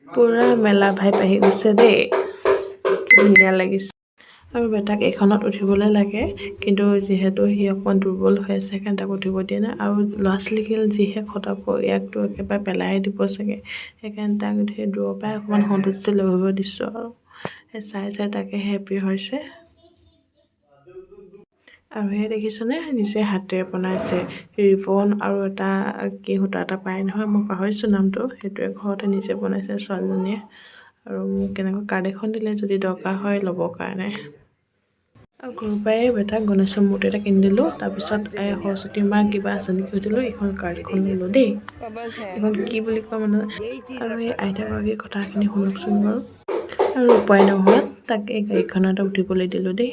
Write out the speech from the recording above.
পুৰা মেলা ভাই আহি গৈছে দেই ধুনীয়া লাগিছে আৰু বেটাক এইখনত উঠিবলৈ লাগে কিন্তু যিহেতু সি অকণমান দুৰ্বল হৈ আছে সেইকাৰণে তাক উঠিব দিয়া নাই আৰু ল'ৰা ছোৱালীকিল যিহে খটাব ইয়াকতো একেবাৰে পেলাই দিব চাগে সেইকাৰণে তাক সেই দূৰৰ পৰাই অকণমান সন্তুষ্টি লৈ আহিব দিছোঁ আৰু সেই চাই চাই তাকে হেপী হৈছে আৰু সেই দেখিছেনে নিজে হাতেৰে বনাইছে ৰিবন আৰু এটা কি সূতা এটা পায় নহয় মই পাহৰিছোঁ নামটো সেইটোৱে ঘৰতে নিজে বনাইছে ছোৱালীজনীয়ে আৰু মোক কেনেকৈ কাৰ্ড এখন দিলে যদি দৰকাৰ হয় ল'বৰ কাৰণে আৰু ঘৰৰ পৰাই বেটাক গণেশৰ মূৰ্তি এটা কিনি দিলোঁ তাৰপিছত সৰস্বতী মাৰ কিবা আছে নেকি সুধিলোঁ এইখন কাৰ্ডখন ল'লোঁ দেই এইখন কি বুলি কয় মানে আৰু এই আইতাগৰাকীৰ কথাখিনি শুনকচোন বাৰু আৰু উপায় নোহোৱাত তাক এই গাড়ীখনতে উঠিবলৈ দিলোঁ দেই